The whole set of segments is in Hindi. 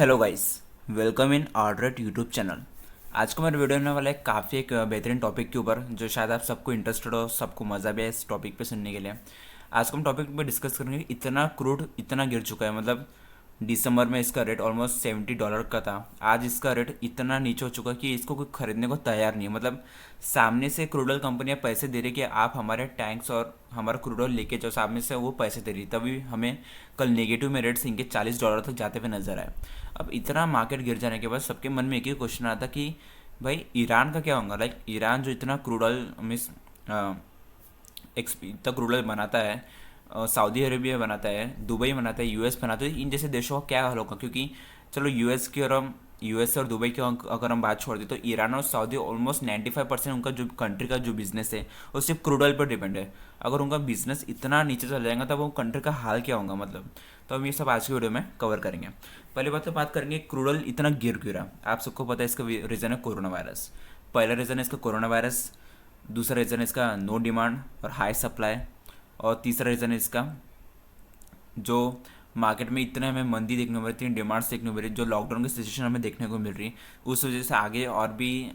हेलो गाइस, वेलकम इन ऑर्डरेट यूट्यूब चैनल। आज का मेरा वीडियो होने वाला है काफ़ी एक बेहतरीन टॉपिक के ऊपर, जो शायद आप सबको इंटरेस्टेड हो, सबको मज़ा भी है इस टॉपिक पे सुनने के लिए। आज का हम टॉपिक पे डिस्कस करेंगे, इतना क्रूड इतना गिर चुका है। मतलब दिसंबर में इसका रेट ऑलमोस्ट $70 का था, आज इसका रेट इतना नीचे हो चुका है कि इसको कोई खरीदने को तैयार नहीं है। मतलब सामने से क्रूड ऑयल कंपनियां पैसे दे रही कि आप हमारे टैंक्स और हमारा क्रूड ऑयल लेके जाओ, सामने से वो पैसे दे रही, तभी हमें कल नेगेटिव में रेट्स इनके $40 तक जाते हुए नजर आए। अब इतना मार्केट गिर जाने के बाद सबके मन में एक ही क्वेश्चन आता कि भाई ईरान का क्या होगा। लाइक ईरान जो इतना क्रूड ऑयल मीन्स इतना क्रूड ऑयल बनाता है, सऊदी अरेबिया बनाता है, दुबई बनाता है, यूएस बनाता है, इन जैसे देशों का क्या हाल होगा। क्योंकि चलो यूएस और दुबई की अगर हम बात छोड़ दें, तो ईरान और सऊदी ऑलमोस्ट 95% उनका जो कंट्री का जो बिजनेस है वो सिर्फ क्रूड ऑयल पर डिपेंड है। अगर उनका बिजनेस इतना नीचे चल जाएगा तब वो कंट्री का हाल क्या होगा। मतलब तो हम ये सब आज की वीडियो में कवर करेंगे। पहली बात तो बात करेंगे क्रूड ऑयल इतना गिर गिरा। आप सबको पता है इसका रीज़न है कोरोना वायरस। पहला रीज़न है इसका कोरोना वायरस, दूसरा रीज़न है इसका नो डिमांड और हाई सप्लाई, और तीसरा रीज़न है इसका जो मार्केट में इतने हमें मंदी देखने को मिल रही है, डिमांड्स देखने को मिल रही है, जो लॉकडाउन की सिचुएशन हमें देखने को मिल रही है, उस वजह से आगे और भी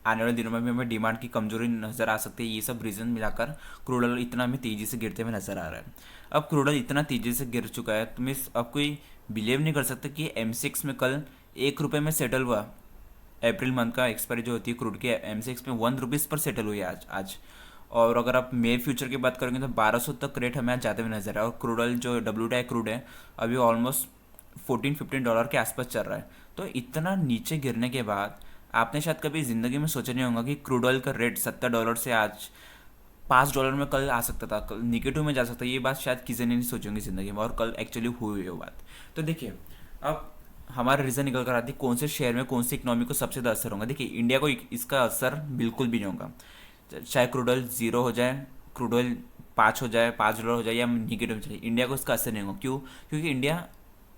आने वाले दिनों में भी हमें डिमांड की कमजोरी नज़र आ सकती है। ये सब रीज़न मिलाकर क्रूड ऑयल इतना हमें तेज़ी से गिरते हुए नज़र आ रहा है। अब क्रूड ऑयल इतना तेज़ी से गिर चुका है, तुम्हें अब कोई बिलीव नहीं कर सकता कि M6 में कल ₹1 में सेटल हुआ। अप्रैल मंथ का एक्सपायरी जो होती है क्रूड की, M6 में ₹1 पर सेटल हुई है आज। और अगर आप मे फ्यूचर की बात करेंगे तो 1200 तक रेट हमें आज जाते हुए नजर है। और क्रूड ऑयल जो WTI क्रूड है अभी ऑलमोस्ट $14-15 के आसपास चल रहा है। तो इतना नीचे गिरने के बाद आपने शायद कभी ज़िंदगी में सोचा नहीं होगा कि क्रूड ऑयल का रेट $70 से आज $5 में कल आ सकता था, कल निगेटिव में जा सकता है। ये बात शायद किसी ने नहीं सोची होंगी ज़िंदगी में, और कल एक्चुअली हुई है वो बात। तो देखिए, अब हमारा रीज़न निकल कर आती है कौन से शेयर में कौन सी इकोनॉमी को सबसे ज़्यादा असर होगा। देखिए, इंडिया को इसका असर बिल्कुल भी नहीं होगा। चाहे क्रूड ऑयल 0 हो जाए, क्रूड ऑयल 5 हो जाए, $5 हो जाए, या निगेटिव चले, इंडिया को इसका असर नहीं होगा। क्यों? क्योंकि इंडिया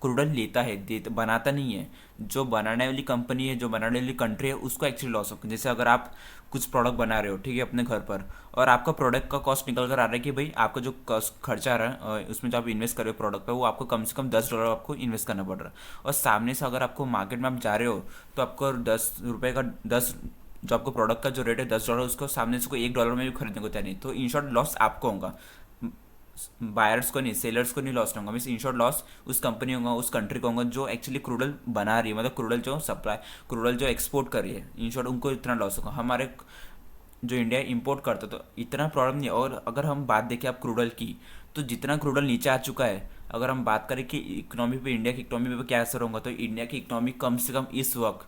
क्रूड ऑयल लेता है, बनाता नहीं है। जो बनाने वाली कंपनी है, जो बनाने वाली कंट्री है, उसको एक्चुअली लॉस होगा। जैसे अगर आप कुछ प्रोडक्ट बना रहे हो, ठीक है, अपने घर पर, और आपका प्रोडक्ट का कॉस्ट निकल कर आ रहा है कि भाई आपका जो कॉस्ट खर्चा आ रहा है उसमें जो आप इन्वेस्ट कर रहे हो प्रोडक्ट पे, वो आपको कम से कम $10 आपको इन्वेस्ट करना पड़ रहा है। और सामने से अगर आपको मार्केट में आप जा रहे हो तो आपको ₹10 का 10 जो आपको प्रोडक्ट का जो रेट है $10, उसको सामने से कोई $1 में भी खरीदने को तैयार नहीं, तो इन शॉर्ट लॉस आपको होगा, बायर्स को नहीं, सेलर्स को नहीं लॉस होगा। मीन्स इन शॉर्ट लॉस उस कंपनी होगा, उस कंट्री को होगा जो एक्चुअली क्रूड ऑयल बना रही है, मतलब क्रूड ऑयल जो सप्लाई, क्रूड ऑयल जो एक्सपोर्ट कर रही है, इन शॉर्ट उनको इतना लॉस होगा। हमारे जो इंडिया इंपोर्ट करता तो इतना प्रॉब्लम नहीं है। और अगर हम बात देखें आप क्रूड ऑयल की, तो जितना क्रूड ऑयल नीचे आ चुका है, अगर हम बात करें कि इकोनॉमी पे, इंडिया की इकोनॉमी पे क्या असर होगा, तो इंडिया की इकोनॉमी कम से कम इस वक्त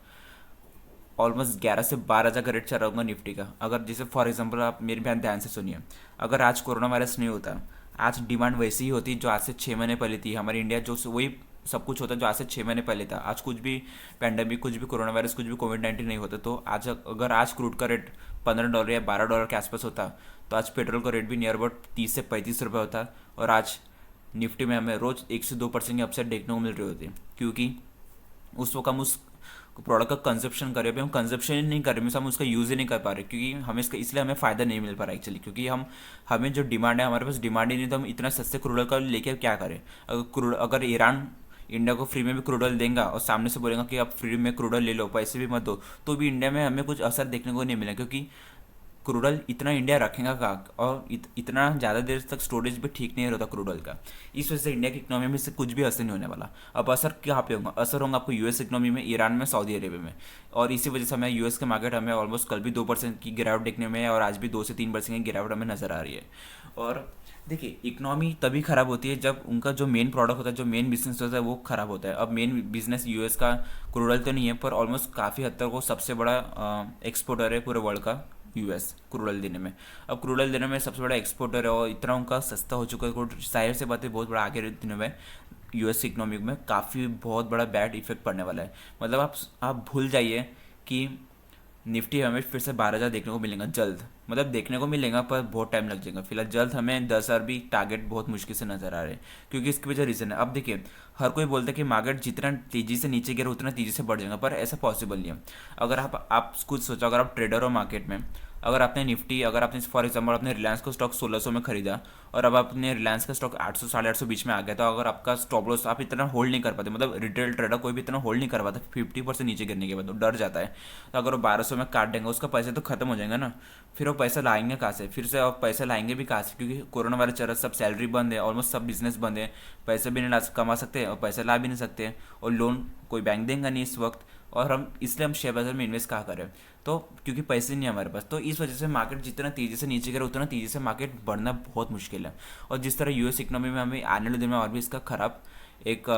ऑलमोस्ट 11 से 12 हज़ार का रेट चल रहा होगा निफ्टी का। अगर जैसे फॉर एग्जांपल आप मेरी बहन ध्यान से सुनिए, अगर आज कोरोना वायरस नहीं होता, आज डिमांड वैसी ही होती जो आज से 6 महीने पहले थी। हमारी इंडिया जो वही सब कुछ होता जो आज से 6 महीने पहले था। आज कुछ भी पैंडेमिक, कुछ भी कोरोना वायरस, कुछ भी कोविड-19 नहीं होता, तो आज अगर आज क्रूड का रेट $15 या $12 के आसपास होता, तो आज पेट्रोल का रेट भी नियर अबाउट ₹30 से ₹35 होता। और आज निफ्टी में हमें रोज़ 1 से 2% की अपसाइड देखने को मिल रही होती, क्योंकि उस वक्त हम उस प्रोडक्ट का कंजप्शन कर रहे हैं। हम कंजप्शन ही नहीं कर रहे, मीन्स हम उसका यूज़ ही नहीं कर पा रहे, क्योंकि हमें इसका इसलिए हमें फ़ायदा नहीं मिल पा रहा एक्चुअली, क्योंकि हमें जो डिमांड है, हमारे पास डिमांड ही नहीं, तो हम इतना सस्ते क्रूड ऑयल का लेके क्या करें। अगर ईरान इंडिया को फ्री में भी क्रूड ऑयल देगा और सामने से बोलेगा कि आप फ्री में क्रूड ऑयल ले लो, पैसे भी मत दो, तो भी इंडिया में हमें कुछ असर देखने को नहीं मिलेगा, क्योंकि क्रूड ऑयल इतना इंडिया रखेगा का, और इतना ज़्यादा देर तक स्टोरेज भी ठीक नहीं रहता क्रूड ऑयल का। इस वजह से इंडिया की इकोनॉमी में से कुछ भी असर नहीं होने वाला। अब असर कहाँ पे होगा? असर होगा आपको यूएस इकोनॉमी में, ईरान में, सऊदी अरेबिया में। और इसी वजह से हमें यूएस के मार्केट हमें ऑलमोस्ट कल भी 2% की गिरावट देखने में है, और आज भी 2 से 3% की गिरावट हमें नज़र आ रही है। और देखिए, इकोनॉमी तभी ख़राब होती है जब उनका जो मेन प्रोडक्ट होता है, जो मेन बिजनेस होता है, वो ख़राब होता है। अब मेन बिजनेस यूएस का क्रूड ऑयल तो नहीं है, पर ऑलमोस्ट काफ़ी हद तक वो सबसे बड़ा एक्सपोर्टर है पूरे वर्ल्ड का, यूएस क्रूड ऑयल देने में। अब क्रूड ऑयल देने में सबसे बड़ा एक्सपोर्टर है, और इतना उनका सस्ता हो चुका है क्रूड, जाहिर से बात है बहुत बड़ा आगे दिनों में यूएस इकोनॉमिक में काफ़ी बहुत बड़ा बैड इफेक्ट पड़ने वाला है। मतलब आप भूल जाइए कि निफ्टी हमें फिर से 12,000 देखने को मिलेगा जल्द। मतलब देखने को मिलेगा पर बहुत टाइम लग जाएगा। फिलहाल जल्द हमें 10,000 भी टारगेट बहुत मुश्किल से नजर आ रहे हैं, क्योंकि इसके वजह रीज़न है। अब देखिए, हर कोई बोलता है कि मार्केट जितना तेज़ी से नीचे गिरा उतना तेज़ी से बढ़ जाएगा, पर ऐसा पॉसिबल नहीं है। अगर आप कुछ सोचो, अगर आप ट्रेडर हो मार्केट में, अगर आपने निफ्टी, अगर आपने फॉर एग्जांपल अपने रिलायंस का स्टॉक 1600 में खरीदा और अब आपने रिलायंस का स्टॉक 800 850 बीच में आ गया, तो अगर आपका स्टॉप लॉस आप इतना होल्ड नहीं कर पाते, मतलब रिटेल ट्रेडर कोई भी इतना होल्ड नहीं कर पाता 50% नीचे गिरने के बाद, तो डर जाता है। तो अगर वो 1200 में काट देंगे, उसका पैसे तो खत्म हो जाएगा ना। फिर वो पैसा लाएंगे कहाँ से, फिर से आप पैसा लाएंगे भी कहाँ से, क्योंकि कोरोना वायरस चल रहा है, सब सैलरी बंद है, ऑलमोस्ट सब बिजनेस बंद है, पैसे भी नहीं ला कमा सकते और पैसा ला भी नहीं सकते, और लोन कोई बैंक देंगे नहीं इस वक्त। और हम इसलिए हम शेयर बाजार में इन्वेस्ट कहाँ करें, तो क्योंकि पैसे नहीं है हमारे पास। तो इस वजह से मार्केट जितना तेज़ी से नीचे गिरा उतना तेज़ी से मार्केट बढ़ना बहुत मुश्किल है। और जिस तरह यूएस इकोनॉमी में हमें आने वाले दिन में और भी इसका खराब एक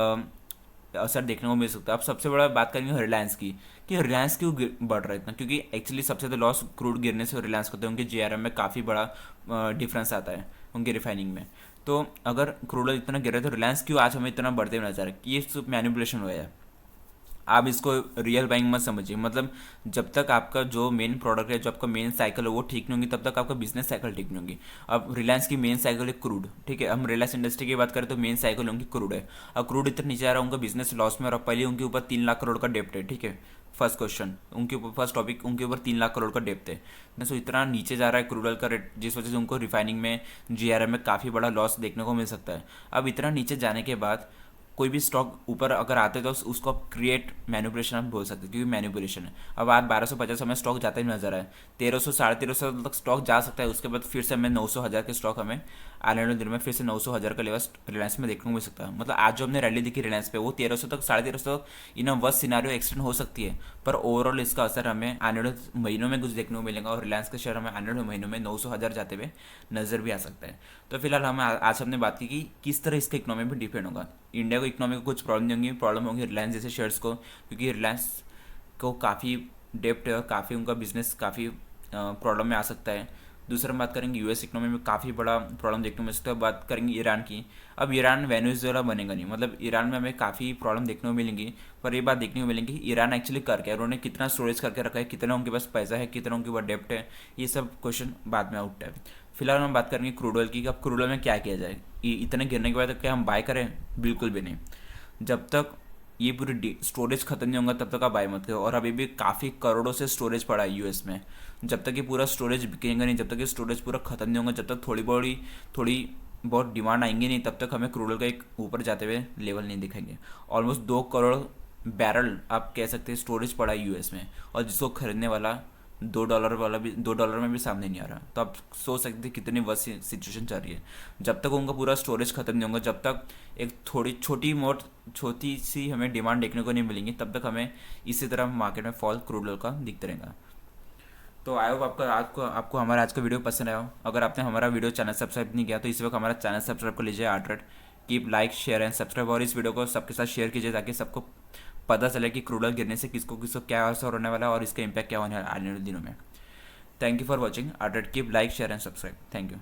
असर देखने को मिल सकता है। अब सबसे बड़ा बात करेंगे रिलायंस की, कि रिलायंस क्यों बढ़ रहा है इतना, क्योंकि एक्चुअली सबसे ज़्यादा लॉस क्रूड गिरने से रिलायंस को होता है, उनके जीआरएम में काफ़ी बड़ा डिफरेंस आता है उनके रिफाइनिंग में। तो अगर क्रूड ऑयल इतना गिर रहा है तो रिलायंस क्यों आज हमें इतना बढ़ते हुए नजर है, ये सिर्फ मैनिपुलेशन हुआ है। आप इसको रियल बाइंग मत समझिए, मतलब जब तक आपका जो मेन प्रोडक्ट है, जो आपका मेन साइकिल है वो ठीक नहीं होगी, तब तक आपका बिजनेस साइकिल ठीक नहीं होगी। अब रिलायंस की मेन साइकिल है क्रूड, ठीक है, हम रिलायंस इंडस्ट्री की बात करें तो मेन साइकिल उनकी क्रूड है। अब क्रूड इतना नीचे आ रहा है, उनका बिजनेस लॉस में, और पहले उनके ऊपर 3 लाख करोड़ का डेप्ट है, ठीक है। फर्स्ट क्वेश्चन उनके ऊपर, फर्स्ट टॉपिक, उनके ऊपर 3 लाख करोड़ का डेप्ट है ना। सो इतना नीचे जा रहा है क्रूड ऑयल का रेट, जिस वजह से उनको रिफाइनिंग में, जीआरएम में काफ़ी बड़ा लॉस देखने को मिल सकता है। अब इतना नीचे जाने के बाद कोई भी स्टॉक ऊपर अगर आते तो उसको आप क्रिएट मैनिपुलेशन आप बोल सकते हैं, क्योंकि मैनिपुलेशन है। अब आज 1250 हमें स्टॉक जाता ही नजर आए, 1300 1350 तक स्टॉक जा सकता है, उसके बाद फिर से हमें 900 हज़ार के स्टॉक हमें आने वाले दिन में फिर से 900 हज़ार का लेवल रिलायंस में देखने को मिल सकता है। मतलब आज जो हमने रैली देखी रिलायंस पे, वो 1300 तक 1350 तक इन अ वर्स्ट सिनारियो एक्सटेंड हो सकती है, पर ओवरऑल इसका असर हमें आने वाले महीनों में कुछ देखने को मिलेगा, और रिलायंस का शेयर हमें आने वाले महीनों में 900 हज़ार जाते हुए नजर भी आ सकता है। तो फिलहाल हम आज हमने बात की कि किस तरह इसका इकोनॉमी पर डिपेंड होगा। इंडिया को इकोनॉमी को कुछ प्रॉब्लम नहीं होंगी, प्रॉब्लम होंगी रिलायंस जैसे शेयर्स को, क्योंकि रिलायंस को काफ़ी डेप्ट है और काफ़ी उनका बिजनेस काफ़ी प्रॉब्लम में आ सकता है। दूसरा हम बात करेंगे यूएस इकोनॉमी में काफ़ी बड़ा प्रॉब्लम देखने को मिल सकता है। बात करेंगे ईरान की, अब ईरान वेनेजुएला बनेगा नहीं, मतलब ईरान में हमें काफ़ी प्रॉब्लम देखने को मिलेंगी, पर ये बात देखने को मिलेंगी कि ईरान एक्चुअली कर क्या है, उन्होंने कितना स्टोरेज करके रखा है, कितना उनके पास पैसा है, कितना उनके पास डेप्ट है, ये सब क्वेश्चन बाद में उठता है। फिलहाल हम बात करेंगे क्रूड ऑयल की, कि अब क्रूड ऑयल में क्या किया जाए, इतने गिरने के बाद क्या हम बाय करें, बिल्कुल भी नहीं। जब तक ये पूरी स्टोरेज खत्म नहीं होगा तब तक आप बाय मत करो, और अभी भी काफ़ी करोड़ों से स्टोरेज पड़ा है यूएस में। जब तक ये पूरा स्टोरेज बिकेगा नहीं, जब तक ये स्टोरेज पूरा खत्म नहीं होगा, जब तक थोड़ी बहुत डिमांड आएंगी नहीं, तब तक हमें क्रूड ऑयल का एक ऊपर जाते हुए लेवल नहीं दिखेंगे। ऑलमोस्ट 2 करोड़ बैरल आप कह सकते हैं स्टोरेज पड़ा है यूएस में, और जिसको खरीदने वाला $2 वाला भी $2 में भी सामने नहीं आ रहा। तो आप सोच सकते हैं कितनी वर्स्ट सिचुएशन चल रही है। जब तक उनका पूरा स्टोरेज खत्म नहीं होगा, जब तक एक थोड़ी छोटी सी हमें डिमांड देखने को नहीं मिलेंगी, तब तक हमें इसी तरह मार्केट में फॉल क्रूड ऑयल का दिखता रहेगा। तो आई होप आपको हमारा आज का वीडियो पसंद आया हो। अगर आपने हमारा वीडियो चैनल सब्सक्राइब नहीं किया तो इस वक्त हमारा चैनल सब्सक्राइब कर लीजिए art keep like share and subscribe, और इस वीडियो को सबके साथ शेयर कीजिए ताकि सबको पता चले कि क्रूड ऑयल गिरने से किसको किसको क्या असर होने वाला है और इसका इम्पैक्ट क्या होने वाला है आने वाले दिनों में। Thank you for watching art keep like share and subscribe. Thank you.